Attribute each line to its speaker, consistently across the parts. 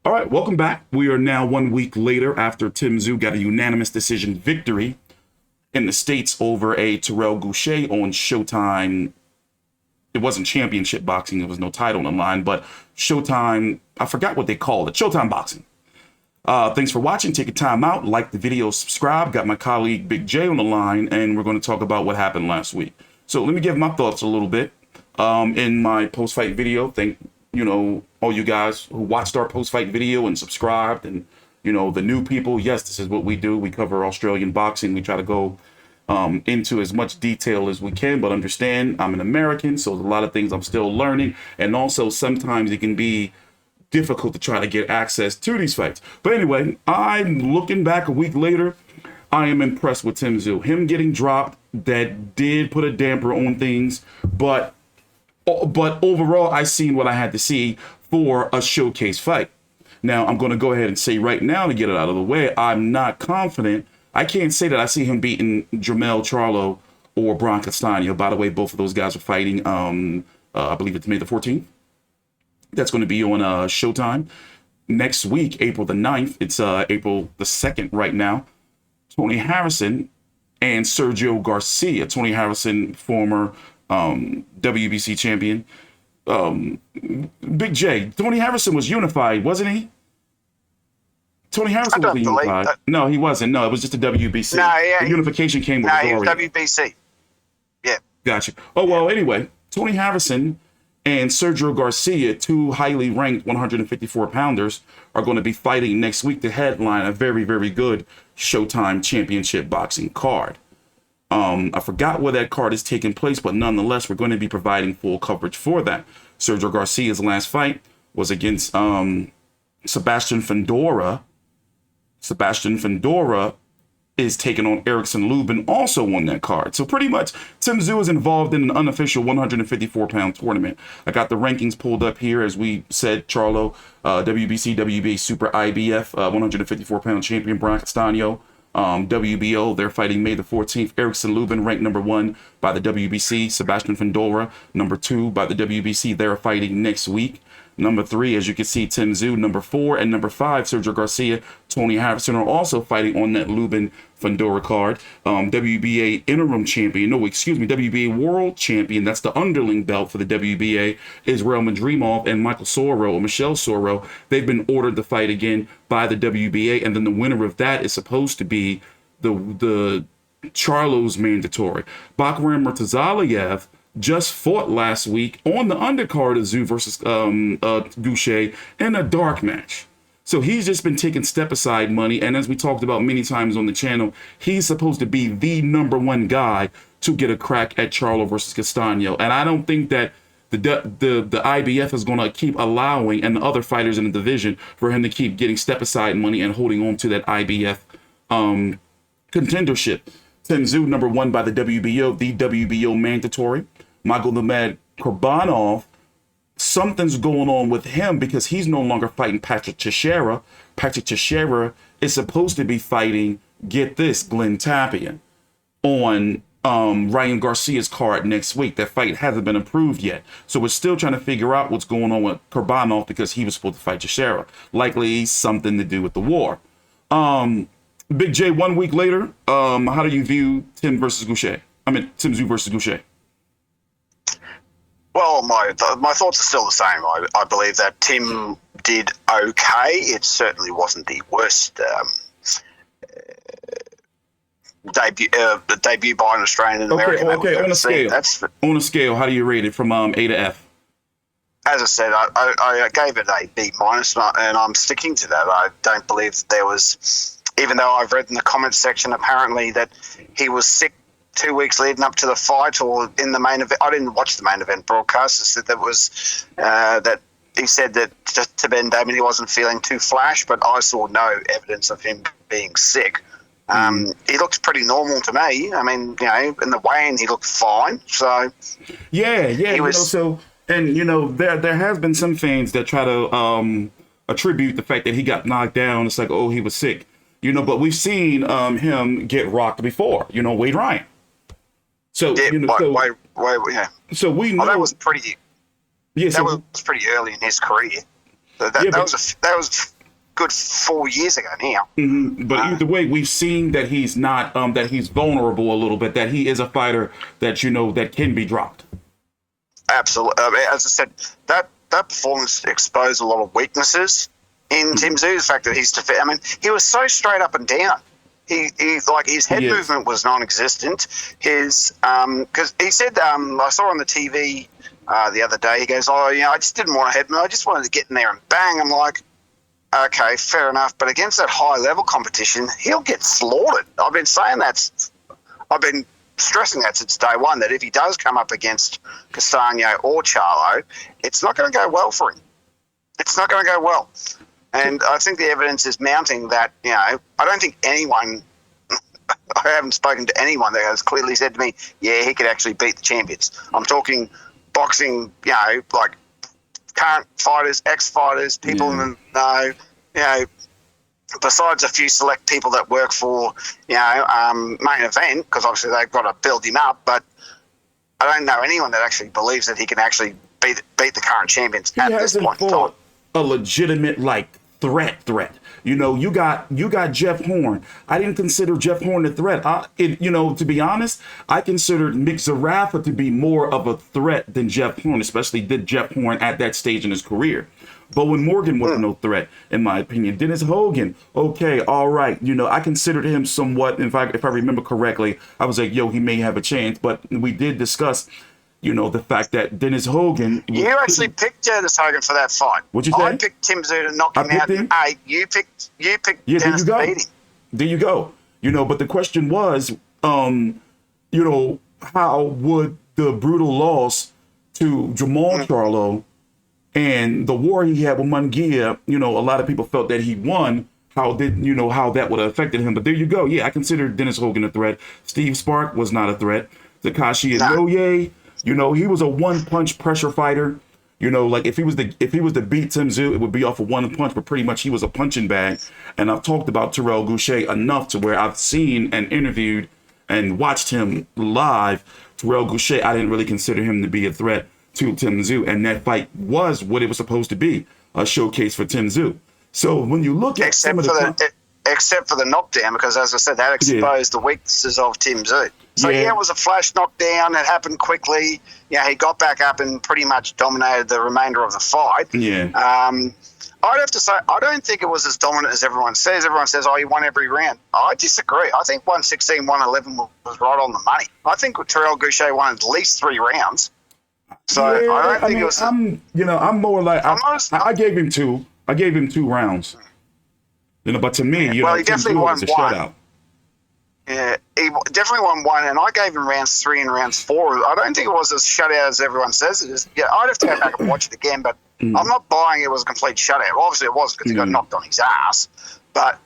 Speaker 1: All right, welcome back. We are now 1 week later after Tszyu got a unanimous decision victory in the States over a Terrell Gausha on Showtime. It wasn't championship boxing. There was no title on the line, but Showtime, I forgot what they called it. Showtime boxing. Thanks for watching. Take a time out, like the video, subscribe. Got my colleague Big J on the line, and we're going to talk about what happened last week. So let me give my thoughts a little bit. In my post-fight video, thank all you guys who watched our post-fight video and subscribed, and the new people. Yes, this is what we do. We cover Australian boxing. We try to go into as much detail as we can, but understand I'm an American, so there's a lot of things I'm still learning, and also sometimes it can be difficult to try to get access to these fights. But anyway, I'm looking back a week later. I am impressed with Tszyu. Him getting dropped, that did put a damper on things, but overall, I seen what I had to see for a showcase fight. Now, I'm going to go ahead and say right now, to get it out of the way, I'm not confident. I can't say that I see him beating Charlo or Castano. By the way, both of those guys are fighting, I believe it's May the 14th. That's going to be on Showtime. Next week, April the 9th, it's April the 2nd right now. Tony Harrison and Sergio Garcia. Tony Harrison, former WBC champion. Big J, Tony Harrison was unified, wasn't he? Tony Harrison wasn't unified. No, he wasn't. No, it was just a WBC. No, yeah. The unification came with
Speaker 2: he was WBC. Yeah.
Speaker 1: Gotcha. Oh, well, anyway, Tony Harrison and Sergio Garcia, two highly ranked 154-pounders, are going to be fighting next week to headline a very, very good Showtime championship boxing card. I forgot where that card is taking place, but nonetheless, we're going to be providing full coverage for that. Sergio Garcia's last fight was against Sebastian Fundora. Sebastian Fundora is taking on Erickson Lubin, also on that card. So pretty much, Tszyu is involved in an unofficial 154-pound tournament. I got the rankings pulled up here, as we said. Charlo, WBC, WBA Super IBF, 154-pound champion Brian Castano. WBO, they're fighting May the 14th. Erickson Lubin, ranked number 1 by the WBC. Sebastian Fundora, number 2 by the WBC. They're fighting next week. Number 3, as you can see, Tszyu. Number 4 and number 5, Sergio Garcia, Tony Harrison are also fighting on that Lubin Fundora card. WBA interim champion, WBA world champion, that's the underling belt for the WBA, Israel Madrimov and Michelle Soro. They've been ordered to fight again by the WBA, and then the winner of that is supposed to be the Charlo's mandatory. Bakhram Murtazaliev just fought last week on the undercard of Tszyu versus Gausha in a dark match. So he's just been taking step-aside money, and as we talked about many times on the channel, he's supposed to be the number 1 guy to get a crack at Charlo versus Castano. And I don't think that the IBF is going to keep allowing, and the other fighters in the division, for him to keep getting step-aside money and holding on to that IBF contendership. Tszyu, number 1 by the WBO mandatory. Magomed Kurbanov, something's going on with him because he's no longer fighting Patrick Teixeira. Patrick Teixeira is supposed to be fighting, get this, Glenn Tappian on Ryan Garcia's card next week. That fight hasn't been approved yet. So we're still trying to figure out what's going on with Kurbanov because he was supposed to fight Teixeira. Likely something to do with the war. Big J, 1 week later, how do you view Tszyu versus Gausha?
Speaker 2: Well, my thoughts are still the same. I believe that Tim did okay. It certainly wasn't the worst debut by an Australian American.
Speaker 1: Okay. On a scale, how do you rate it from A to F?
Speaker 2: As I said, I gave it a B-, and I'm sticking to that. I don't believe that there was, even though I've read in the comments section apparently that he was sick 2 weeks leading up to the fight or in the main event. I didn't watch the main event broadcast. It said that he said that to Ben Damon he wasn't feeling too flash, but I saw no evidence of him being sick. He looked pretty normal to me. I mean, in the weigh-in he looked fine. So
Speaker 1: yeah. There has been some fans that try to attribute the fact that he got knocked down. It's like, oh, he was sick. But we've seen him get rocked before. Wade Ryan. So
Speaker 2: yeah.
Speaker 1: So we know
Speaker 2: that was pretty.
Speaker 1: Yeah,
Speaker 2: that was pretty early in his career. That was good 4 years ago now.
Speaker 1: But either way, we've seen that he's not that he's vulnerable a little bit. That he is a fighter that that can be dropped.
Speaker 2: Absolutely. As I said, that performance exposed a lot of weaknesses in Tim Tszyu. The fact that he was so straight up and down. He like his head movement was non-existent. His because he said I saw on the TV the other day. He goes, I just didn't want a head move. I just wanted to get in there and bang. I'm like, okay, fair enough. But against that high level competition, he'll get slaughtered. I've been saying that. I've been stressing that since day one, that if he does come up against Castano or Charlo, it's not going to go well for him. It's not going to go well. And I think the evidence is mounting that, I don't think anyone, I haven't spoken to anyone that has clearly said to me, yeah, he could actually beat the champions. I'm talking boxing, like current fighters, ex-fighters, people in the know, besides a few select people that work for, main event, because obviously they've got to build him up, but I don't know anyone that actually believes that he can actually beat the current champions at this point in time.
Speaker 1: A legitimate, threat. You got Jeff Horn. I didn't consider Jeff Horn a threat. To be honest, I considered Mick Zarafa to be more of a threat than Jeff Horn, especially did Jeff Horn at that stage in his career. Bowen Morgan wasn't no threat, in my opinion. Dennis Hogan, okay, all right. I considered him somewhat, if I remember correctly, I was like, he may have a chance. But we did discuss, the fact that Dennis Hogan...
Speaker 2: You actually picked Dennis Hogan for that fight.
Speaker 1: What'd you say?
Speaker 2: I picked Tim Tszyu to knock him out in 8. You picked Dennis to beat him.
Speaker 1: There you go. But the question was, how would the brutal loss to Jamal Charlo and the war he had with Munguia, a lot of people felt that he won. How that would have affected him. But there you go. Yeah, I considered Dennis Hogan a threat. Steve Spark was not a threat. Takashi Inoue, he was a one-punch pressure fighter. If he was to beat Tim Tszyu, it would be off of one punch, but pretty much he was a punching bag. And I've talked about Terrell Goucher enough to where I've seen and interviewed and watched him live. Terrell Goucher, I didn't really consider him to be a threat to Tim Tszyu, and that fight was what it was supposed to be, a showcase for Tim Tszyu. So when you look at
Speaker 2: except for the knockdown, because as I said, that exposed the weaknesses of Tim Tszyu. So it was a flash knockdown. It happened quickly. He got back up and pretty much dominated the remainder of the fight.
Speaker 1: Yeah.
Speaker 2: I'd have to say, I don't think it was as dominant as everyone says. Everyone says, he won every round. I disagree. I think 116, 111 was right on the money. I think Terrell Goucher won at least 3 rounds. So I don't think it was.
Speaker 1: I'm more like I gave him 2. I gave him 2 rounds. But to me,
Speaker 2: he definitely won 1.
Speaker 1: Shutout.
Speaker 2: Yeah, he definitely won 1, and I gave him rounds 3 and rounds 4. I don't think it was as shutout as everyone says it is. Yeah, I'd have to go back and watch it again, but I'm not buying it was a complete shutout. Well, obviously, it was because he got knocked on his ass, but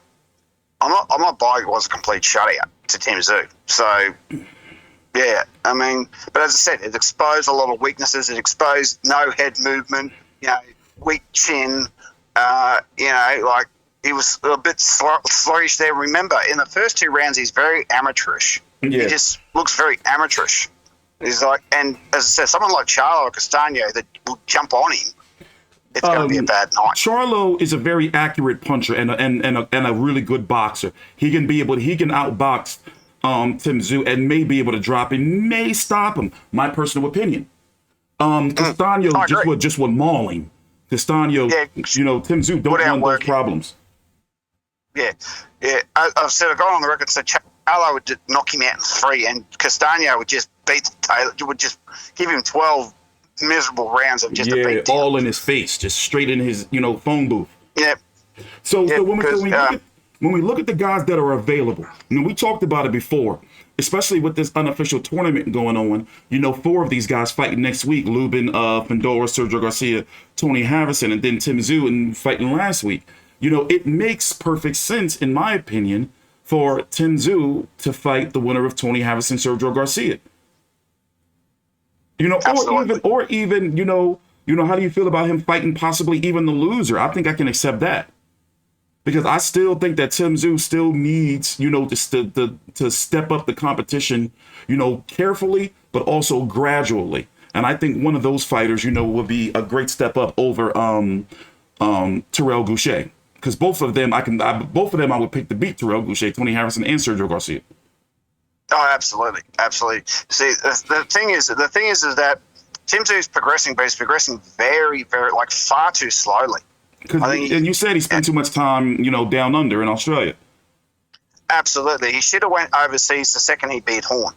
Speaker 2: I'm not buying it was a complete shutout to Tim Tszyu. So. Yeah, but as I said, it exposed a lot of weaknesses. It exposed no head movement, weak chin, he was a bit sluggish there. Remember, in the first 2 rounds, he's very amateurish. Yeah. He just looks very amateurish. He's and as I said, someone like Charlo or Castano that will jump on him, it's going to be a bad night.
Speaker 1: Charlo is a very accurate puncher and a really good boxer. He can outbox Tim Tszyu and may be able to drop him, may stop him. My personal opinion. Castano just would maul him. Castano, Tim Tszyu don't want those problems.
Speaker 2: Yeah. I've said, I got on the record and said Charlo would knock him out in 3, and Castano would just would just give him 12 miserable rounds of just a beat down.
Speaker 1: All in his face, just straight in his phone booth.
Speaker 2: Yeah.
Speaker 1: So when we look at the guys that are available, we talked about it before, especially with this unofficial tournament going on. 4 of these guys fighting next week: Lubin, Pandora, Sergio Garcia, Tony Harrison, and then Tim Tszyu and fighting last week. It makes perfect sense, in my opinion, for Tim Tszyu to fight the winner of Tony Harrison, Sergio Garcia. Or even, how do you feel about him fighting possibly even the loser? I think I can accept that. Because I still think that Tim Tszyu still needs, to step up the competition, carefully, but also gradually. And I think one of those fighters, would be a great step up over Terrell Goucher, because both of them I would pick to beat Terrell Goucher, Tony Harrison, and Sergio Garcia.
Speaker 2: Oh, absolutely. See, the thing is that Tim Tszyu's progressing, but he's progressing very, very, like, far too slowly.
Speaker 1: And you said he spent too much time, down under in Australia.
Speaker 2: Absolutely. He should have went overseas the second he beat Horn.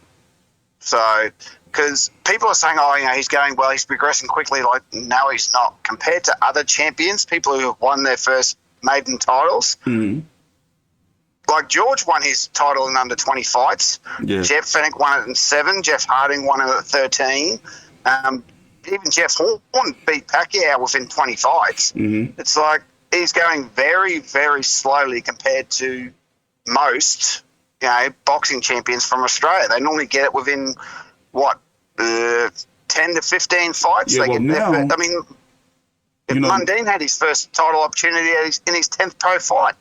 Speaker 2: So, because people are saying, he's going well, he's progressing quickly. Like, no, he's not. Compared to other champions, people who have won their first maiden titles, like George won his title in under 20 fights. Yeah. Jeff Fenech won it in 7. Jeff Harding won it at 13. Even Jeff Horn beat Pacquiao within 20 fights. It's like he's going very, very slowly compared to most, boxing champions from Australia. They normally get it within, 10 to 15 fights.
Speaker 1: Yeah,
Speaker 2: Mundine had his first title opportunity in his 10th pro fight.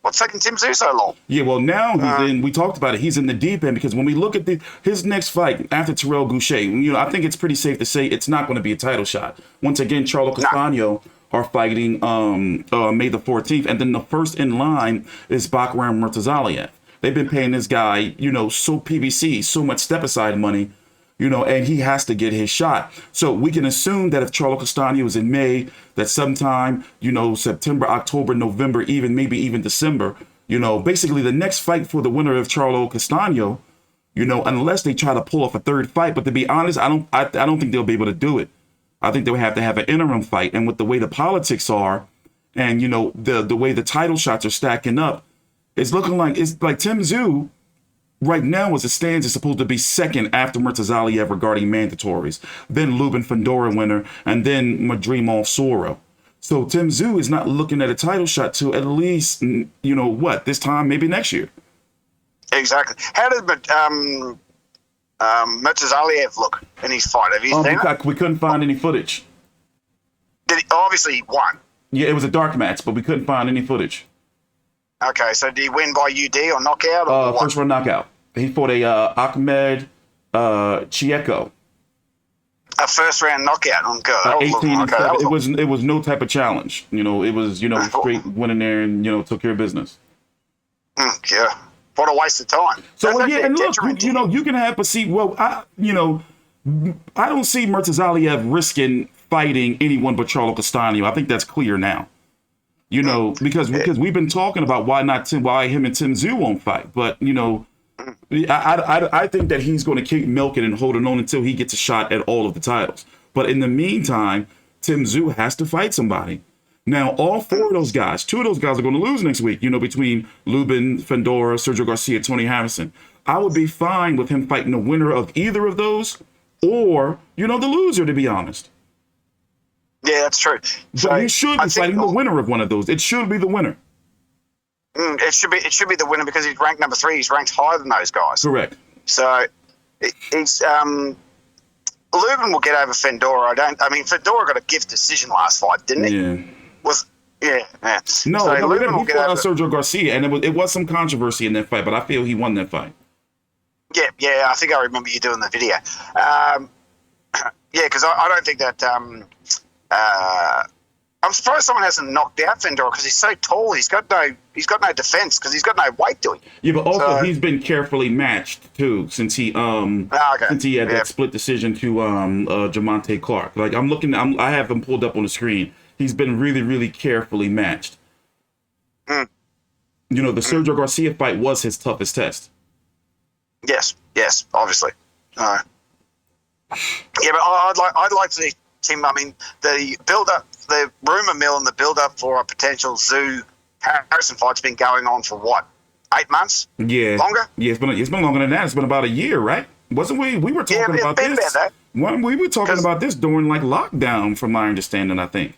Speaker 2: What's taking Tim Tszyu so long?
Speaker 1: Yeah, well, now we talked about it. He's in the deep end because when we look at his next fight after Terrell Goucher, I think it's pretty safe to say it's not going to be a title shot. Once again, Charlo Castano are fighting May the 14th, and then the first in line is Bakram Murtazaliev. They've been paying this guy, so PBC, so much step-aside money, and he has to get his shot. So we can assume that if Charlo Castano is in May, that sometime, September, October, November, maybe even December, basically the next fight for the winner of Charlo Castano, unless they try to pull off a third fight. But to be honest, I don't think they'll be able to do it. I think they'll have to have an interim fight. And with the way the politics are and, the way the title shots are stacking up, it's like Tim Tszyu right now, as it stands, is supposed to be second after Murtazaliev regarding mandatories, then Lubin Fedora winner, and then Madrimov Soro. So Tim Tszyu is not looking at a title shot till at least, this time, maybe next year.
Speaker 2: Exactly. How did Murtazaliev look in his fight? Have you seen it?
Speaker 1: We couldn't find any footage.
Speaker 2: Obviously, he won.
Speaker 1: Yeah, it was a dark match, but we couldn't find any footage.
Speaker 2: Okay, so did he win by UD or knockout? Or
Speaker 1: first round knockout. He fought a Ahmed Chieco.
Speaker 2: A first round knockout. Oh God,
Speaker 1: 18. It was no type of challenge. It was straight went in there and took care of business.
Speaker 2: Yeah, what a waste of time.
Speaker 1: So and look, you can have, but see, I don't see Murtazaliev risking fighting anyone but Charlo Castano. I think that's clear now. Because we've been talking about why him and Tim Tszyu won't fight, but I think that he's going to keep milking and holding on until he gets a shot at all of the titles. But in the meantime, Tim Tszyu has to fight somebody. Now, all 4 of those guys, 2 of those guys are going to lose next week. Between Lubin, Fedora, Sergio Garcia, Tony Harrison. I would be fine with him fighting the winner of either of those, or the loser, to be honest.
Speaker 2: Yeah, that's true.
Speaker 1: So he should be fighting the winner of one of those. It should be the winner.
Speaker 2: It should be the winner because he's ranked number 3. He's ranked higher than those guys.
Speaker 1: Correct.
Speaker 2: So he's Lubin will get over Fedora. Fedora got a gift decision last fight, didn't he?
Speaker 1: Yeah. No, so Lubin will get over Sergio Garcia, and it was some controversy in that fight, but I feel he won that fight.
Speaker 2: Yeah. I think I remember you doing the video. Because I don't think that. I'm surprised someone hasn't knocked out Fedora because he's so tall. He's got no defense because he's got no weight to him. Yeah,
Speaker 1: but also he's been carefully matched too since he had that split decision to Jamonte Clark. Like I have him pulled up on the screen. He's been really, really carefully matched. The Sergio Garcia fight was his toughest test.
Speaker 2: Yes, obviously. Yeah, but I'd like to see Tim. The build-up, the rumor mill and the build-up for a potential Tszyu Harrison fight's been going on for 8 months?
Speaker 1: Yeah,
Speaker 2: longer.
Speaker 1: Yeah, it's been longer than that. It's been about a year, right? Wasn't we? We were talking about this. We were talking about this during lockdown, from my understanding. I think.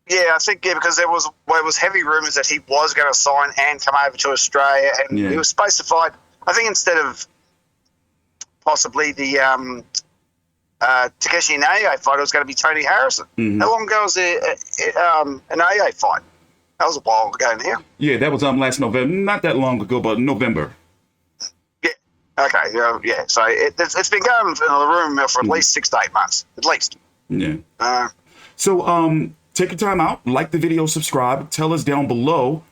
Speaker 2: Yeah, I think because there was heavy rumors that he was going to sign and come over to Australia, and he was supposed to fight. I think instead of possibly the Takeshi Naye fight, it was going to be Tony Harrison. Mm-hmm. How long ago was an AA fight? That was a while ago now.
Speaker 1: Yeah, that was last November. Not that long ago, but November.
Speaker 2: Yeah. Okay. Yeah. So it's been going in the rumor mill for at least 6 to 8 months, at least.
Speaker 1: Yeah. So take your time out, like the video, subscribe, tell us down below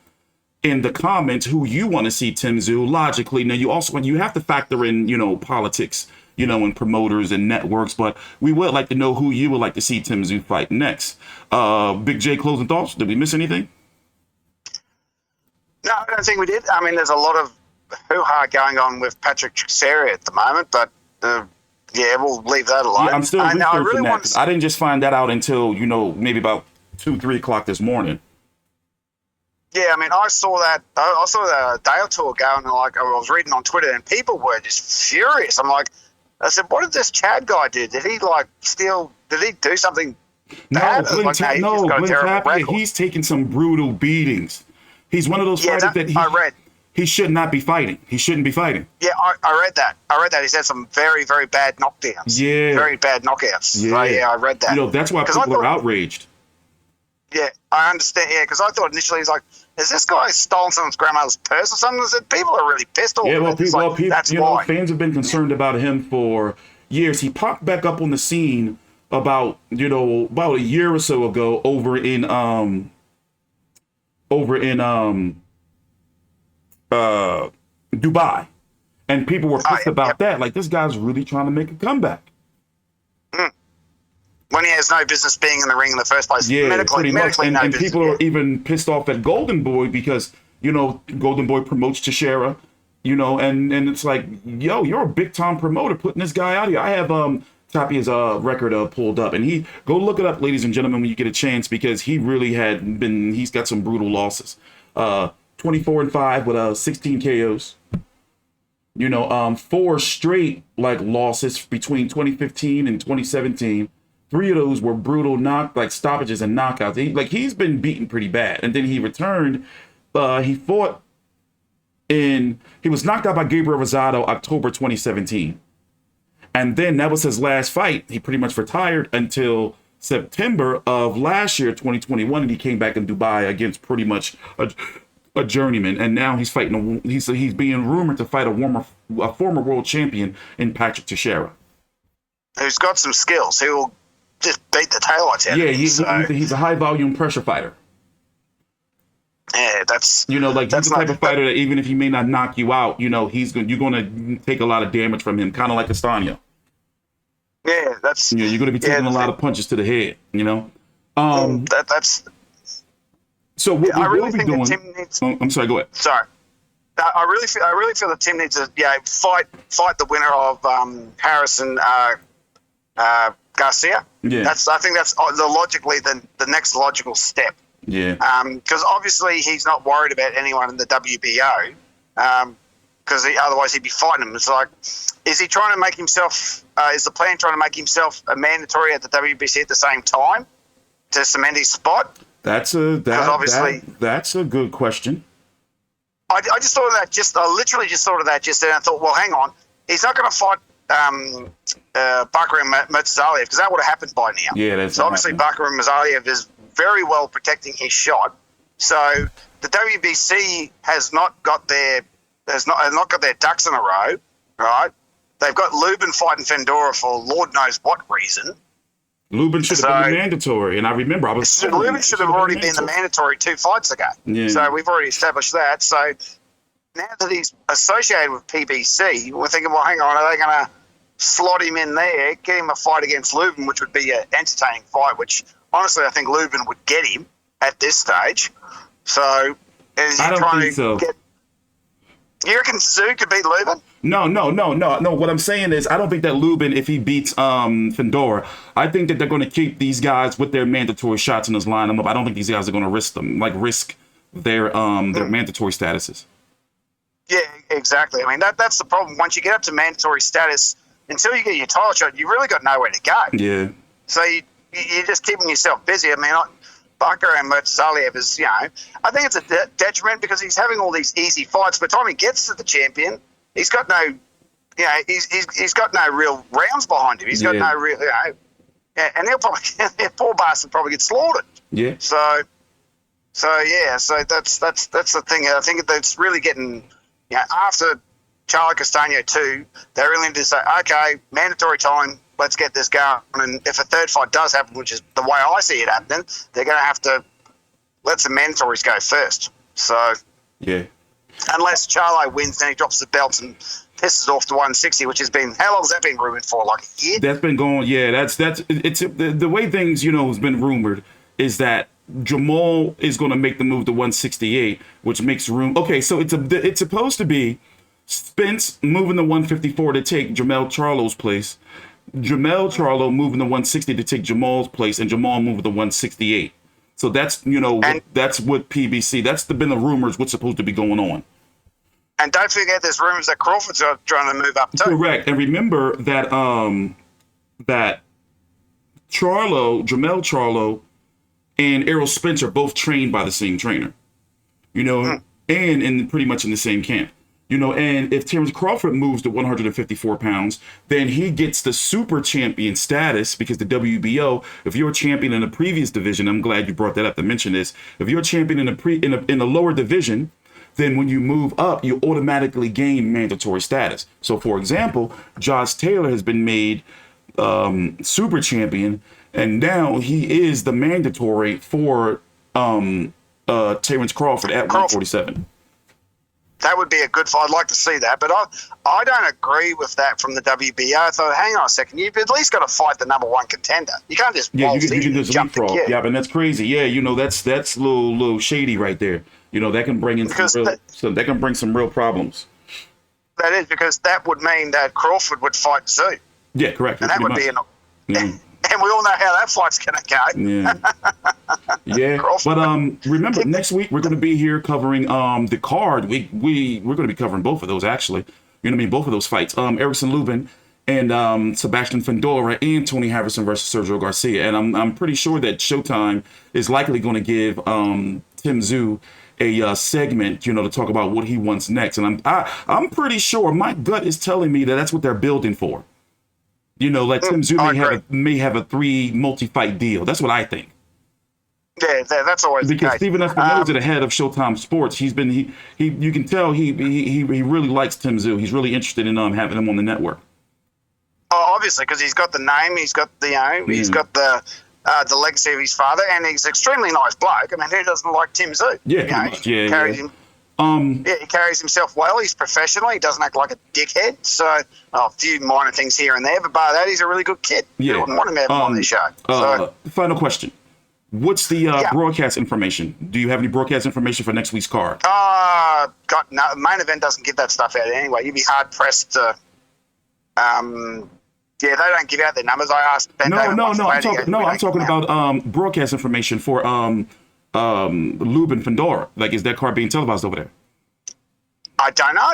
Speaker 1: in the comments who you want to see Tszyu. Logically, now you have to factor in, politics, and promoters and networks, but we would like to know who you would like to see Tszyu fight next. Big J, closing thoughts? Did we miss anything?
Speaker 2: No, I don't think we did. I mean, there's a lot of hoo-ha going on with Patrick Tszyu at the moment, but we'll leave that alone.
Speaker 1: Yeah, I'm still researching that. I didn't just find that out until, maybe about 2-3 o'clock this morning.
Speaker 2: Yeah, I mean, I saw that a day or two ago, and I was reading on Twitter, and people were just furious. I said, what did this Chad guy do? Did he did he do something bad?
Speaker 1: He's taking some brutal beatings. He's one of those fighters he should not be fighting. He shouldn't be fighting.
Speaker 2: Yeah, I read that. He's had some very, very bad knockdowns. Yeah. Very bad knockouts. Yeah. So, I read that.
Speaker 1: That's why people are outraged.
Speaker 2: Yeah, I understand. Yeah, because I thought initially he's like, "Is this guy stolen someone's grandmother's purse or something?" I said, people are really pissed off.
Speaker 1: Yeah, people,
Speaker 2: that's why.
Speaker 1: Fans have been concerned about him for years. He popped back up on the scene about a year or so ago over in Dubai, and people were pissed about that. Like, this guy's really trying to make a comeback.
Speaker 2: When he has no business being in the ring in the first place.
Speaker 1: Yeah, pretty much. And people are even pissed off at Golden Boy because, Golden Boy promotes Teixeira, and it's like, yo, you're a big-time promoter putting this guy out here. I have Tapia's record pulled up, and go look it up, ladies and gentlemen, when you get a chance, because he really he's got some brutal losses. 24-5 with 16 KOs. 4 straight losses between 2015 and 2017. 3 of those were brutal stoppages and knockouts. He's been beaten pretty bad. And then he returned. He was knocked out by Gabriel Rosado October 2017. And then that was his last fight. He pretty much retired until September of last year, 2021, and he came back in Dubai against pretty much a journeyman. And now he's fighting. He's being rumored to fight a former world champion in Patrick Teixeira,
Speaker 2: who's got some skills. He will just beat the taillights out of him.
Speaker 1: He's a high volume pressure fighter.
Speaker 2: Yeah, that's
Speaker 1: he's the type of fighter that even if he may not knock you out, you're going to take a lot of damage from him, kind of like Castano.
Speaker 2: Yeah, that's
Speaker 1: you're going to be taking a lot of punches to the head.
Speaker 2: That's.
Speaker 1: So what we will be doing. I'm sorry. Go ahead.
Speaker 2: Sorry. I really feel that Tim needs to fight the winner of Harrison Garcia. Yeah. I think that's the next logical step.
Speaker 1: Yeah.
Speaker 2: Because obviously he's not worried about anyone in the WBO. Because otherwise he'd be fighting him. It's like, is he trying to make himself? Is the plan trying to make himself a mandatory at the WBC at the same time to cement his spot?
Speaker 1: That's a good question.
Speaker 2: I just thought of that. I literally just thought of that just then. I thought, well, hang on, he's not going to fight Bakram Murtazaliev because that would have happened by now.
Speaker 1: Yeah, that's
Speaker 2: so obviously Bakram Murtazaliev is very well protecting his shot. So the WBC has not got their ducks in a row, right? They've got Lubin fighting Fendora for Lord knows what reason.
Speaker 1: Lubin should have been mandatory, and I remember
Speaker 2: Lubin should have already been the mandatory 2 fights ago. Yeah. So we've already established that. So now that he's associated with PBC, we're thinking, well, hang on, are they going to slot him in there, get him a fight against Lubin, which would be an entertaining fight, which honestly I think Lubin would get him at this stage. So is he trying to get... You reckon Tszyu could beat Lubin?
Speaker 1: No. What I'm saying is, I don't think that Lubin, if he beats Fendora, I think that they're going to keep these guys with their mandatory shots in his lineup. I don't think these guys are going to risk their mandatory statuses.
Speaker 2: Yeah, exactly. I mean, that's the problem. Once you get up to mandatory status, until you get your title shot, you've really got nowhere to go.
Speaker 1: Yeah.
Speaker 2: So you're just keeping yourself busy. I mean, Bakram Murtazaliev is, I think it's a detriment because he's having all these easy fights. By the time he gets to the champion, he's got no, he's got no real rounds behind him. He's got no real, and he'll probably, poor bastard probably get slaughtered.
Speaker 1: Yeah.
Speaker 2: So that's the thing. I think that's really getting, after Charlo Castano 2, they really need to say, okay, mandatory time, let's get this going. And if a third fight does happen, which is the way I see it happening, they're going to have to let the mandatories go first. So,
Speaker 1: yeah.
Speaker 2: Unless Charlo wins, then he drops the belt and pisses off to 160, which has been, how long has that been rumored for? Like a year?
Speaker 1: That's been going, yeah. It's the way things, has been rumored is that Jamal is going to make the move to 168, which makes room. Okay, so it's supposed to be Spence moving to 154 to take Jermell Charlo's place, Jermell Charlo moving to 160 to take Jamal's place, and Jamal moving to 168. So that's that's what PBC. That's been the rumors. What's supposed to be going on.
Speaker 2: And don't forget, there's rumors that Crawford's trying to move up too.
Speaker 1: Correct. And remember that that Jermell Charlo and Errol Spence are both trained by the same trainer, and pretty much in the same camp, and if Terrence Crawford moves to 154 pounds, then he gets the super champion status because the WBO, if you're a champion in a previous division, I'm glad you brought that up to mention this. If you're a champion in a lower division, then when you move up, you automatically gain mandatory status. So for example, Josh Taylor has been made super champion, and now he is the mandatory for Terrence Crawford at 147.
Speaker 2: That would be a good fight. I'd like to see that, but I don't agree with that from the WBO. So hang on a second, you've at least got to fight the number one contender. You can't just
Speaker 1: you can just leapfrog. Yeah, and that's crazy. Yeah, that's a little shady right there. That can bring in that can bring some real problems.
Speaker 2: That is because that would mean that Crawford would fight Tszyu.
Speaker 1: Yeah, correct.
Speaker 2: And that would be and we all know how that fight's going to go.
Speaker 1: Yeah, yeah. But remember, next week we're going to be here covering the card. We're going to be covering both of those actually. Both of those fights. Erickson Lubin and Sebastian Fundora and Tony Harrison versus Sergio Garcia. And I'm pretty sure that Showtime is likely going to give Tszyu a segment, to talk about what he wants next. And I'm pretty sure, my gut is telling me that that's what they're building for. Tszyu may have a 3 multi-fight deal. That's what I think.
Speaker 2: Yeah, that's always
Speaker 1: because
Speaker 2: the case.
Speaker 1: Stephen Espinosa, the head of Showtime Sports, you can tell he really likes Tszyu. He's really interested in having him on the network.
Speaker 2: Oh, obviously, because he's got the name, he's got the he's got the legacy of his father, and he's an extremely nice bloke. I mean, who doesn't like Tszyu?
Speaker 1: Yeah,
Speaker 2: he carries himself well. He's professional. He doesn't act like a dickhead. So a few minor things here and there, but by that, he's a really good kid.
Speaker 1: Yeah,
Speaker 2: you wouldn't want him to have him on this show.
Speaker 1: Final question: what's the broadcast information? Do you have any broadcast information for next week's card?
Speaker 2: Main Event doesn't give that stuff out anyway. You'd be hard pressed to. They don't give out their numbers. I asked Ben. I'm talking about
Speaker 1: broadcast information for Lubin Fundora. Like, is that card being televised over there?
Speaker 2: I don't know.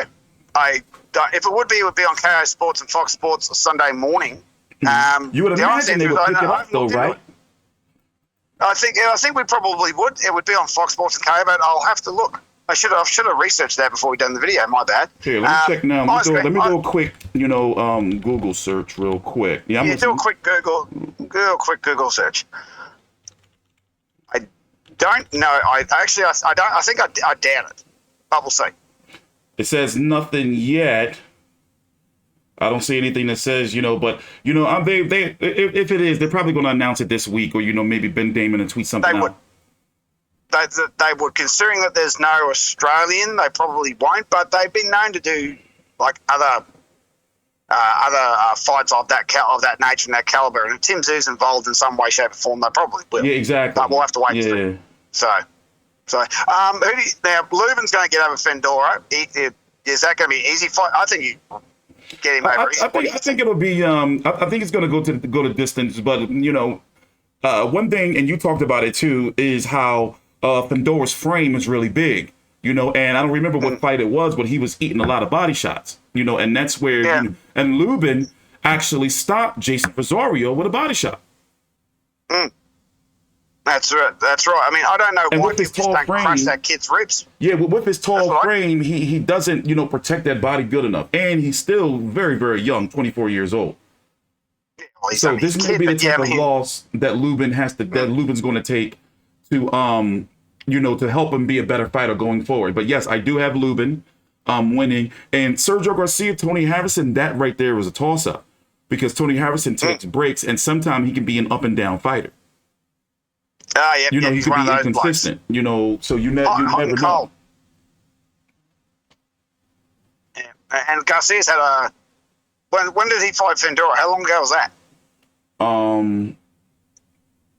Speaker 2: If it would be on KO Sports and Fox Sports Sunday morning.
Speaker 1: You would imagine they would pick it up, though, right?
Speaker 2: I think we probably would. It would be on Fox Sports and KO, but I'll have to look. I should have researched that before we done the video. My bad.
Speaker 1: Here, let me check now. Let me go a quick, Google search real quick.
Speaker 2: Do a quick Google search. I don't know. I don't. I think I doubt it. But we'll see.
Speaker 1: It says nothing yet. I don't see anything that says, but if it is, they're probably going to announce it this week, or maybe Ben Damon and tweet something out.
Speaker 2: They would, considering that there's no Australian, they probably won't. But they've been known to do like other fights of that nature and that caliber. And if Tim Tszyu's involved in some way, shape, or form, they probably will.
Speaker 1: Yeah, exactly.
Speaker 2: But we'll have to wait.
Speaker 1: Yeah.
Speaker 2: So now Lubin's going to get over Fundora. Is that going to be an easy fight? I think you get him over.
Speaker 1: I think it'll be. I think it's going to go to distance. But one thing, and you talked about it too, is how Fundora's frame is really big. And I don't remember what fight it was, but he was eating a lot of body shots. And that's where and Lubin actually stopped Jason Rosario with a body shot.
Speaker 2: That's right. I mean, I don't know why people just don't crush that kid's ribs.
Speaker 1: Yeah, with his tall frame, he doesn't, protect that body good enough. And he's still very, very young, 24 years old. Yeah, well, so this may be the type of loss that Lubin's going to take to, to help him be a better fighter going forward. But yes, I do have Lubin winning. And Sergio Garcia, Tony Harrison, that right there was a toss-up. because Tony Harrison takes breaks, and sometimes he can be an up and down fighter.
Speaker 2: Yeah,
Speaker 1: You know, he
Speaker 2: he's
Speaker 1: could
Speaker 2: one
Speaker 1: be
Speaker 2: of those
Speaker 1: inconsistent. You know, so you never
Speaker 2: hot and
Speaker 1: know.
Speaker 2: cold. Yeah. And Garcia's had a. When did he fight Fendora? How long ago was that?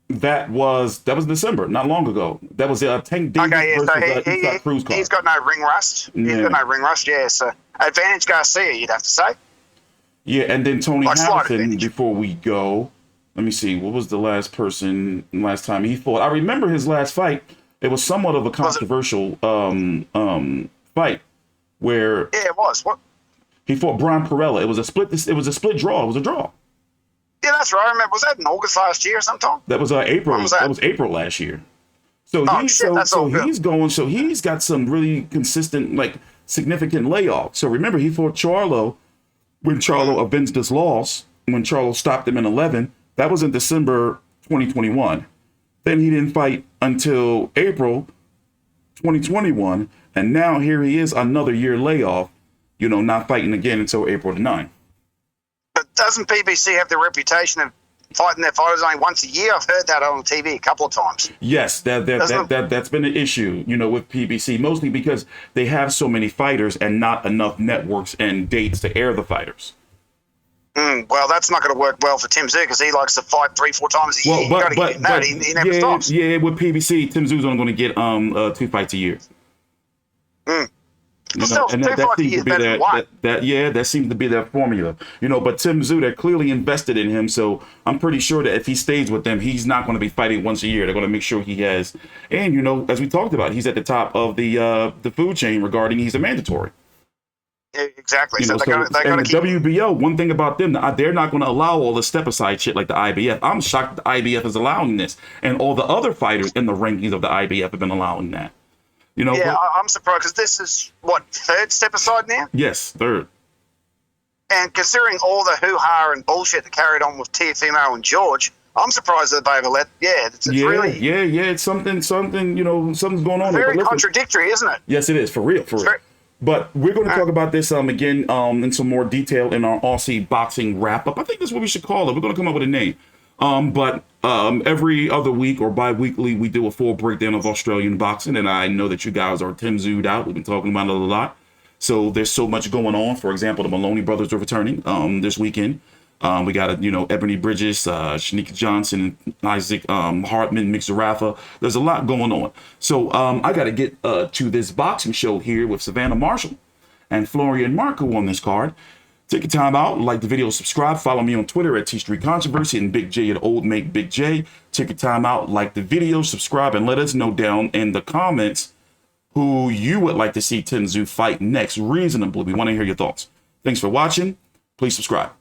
Speaker 1: That was December, not long ago. That was Tank Davis versus Cryz card.
Speaker 2: He's got no ring rust. He's got no ring rust. Yeah, so advantage Garcia, you'd have to say.
Speaker 1: Yeah, and then Tony
Speaker 2: Like
Speaker 1: Harrison. Before we go, let me see. What was the last time he fought? I remember his last fight. It was somewhat of a controversial fight where
Speaker 2: it was. What?
Speaker 1: He fought Brian Perella. It was a split draw. It was a draw.
Speaker 2: Yeah, that's right. I remember. Was that in August last year sometime?
Speaker 1: That was April.
Speaker 2: When was that?
Speaker 1: That was April last year. So he's got some really consistent, like, significant layoffs. So remember, he fought Charlo when Charlo avenged his loss, when Charlo stopped him in 11. That was in December 2021. Then he didn't fight until April 2021. And now here he is, another year layoff, you know, not fighting again until April the 9th.
Speaker 2: But doesn't PBC have the reputation of fighting their fighters only once a year? I've heard that on TV a couple of times.
Speaker 1: Yes, that's been an issue, you know, with PBC, mostly because they have so many fighters and not enough networks and dates to air the fighters.
Speaker 2: Well, that's not going to work well for Tszyu because he likes to fight 3-4 times a year. He never stops.
Speaker 1: Yeah, with PBC, Tszyu's only going to get 2 fights a year. You know, and that seems to be that seems to be their formula. You know, but Tszyu, they're clearly invested in him, so I'm pretty sure that if he stays with them, he's not going to be fighting once a year. They're going to make sure he has, and you know, as we talked about, he's at the top of the food chain regarding he's a mandatory.
Speaker 2: Exactly.
Speaker 1: You know, the WBO, one thing about them, they're not going to allow all the step aside shit like the IBF. I'm shocked that the IBF is allowing this, and all the other fighters in the rankings of the IBF have been allowing that. You know,
Speaker 2: I'm surprised because this is what, third step aside now?
Speaker 1: Yes, third.
Speaker 2: And considering all the hoo-ha and bullshit that carried on with Teofimo and George, I'm surprised that they've let. It's really.
Speaker 1: It's something. You know, something's going on.
Speaker 2: Very contradictory, isn't it?
Speaker 1: Yes, it is for real. But we're going to talk about this again in some more detail in our Aussie boxing wrap up. I think that's what we should call it. We're going to come up with a name. But every other week or bi-weekly, we do a full breakdown of Australian boxing. And I know that you guys are Tszyu out. We've been talking about it a lot. So there's so much going on. For example, the Maloney brothers are returning this weekend. We got, Ebony Bridges, Shanika Johnson, Isaac Hartman, Mixer Rafa. There's a lot going on. So I got to get to this boxing show here with Savannah Marshall and Florian Marco on this card. Take your time out, like the video, subscribe, follow me on Twitter at T Street Controversy and Big J at Old Make Big J. Take your time out, like the video, subscribe, and let us know down in the comments who you would like to see Tszyu fight next reasonably. We want to hear your thoughts. Thanks for watching. Please subscribe.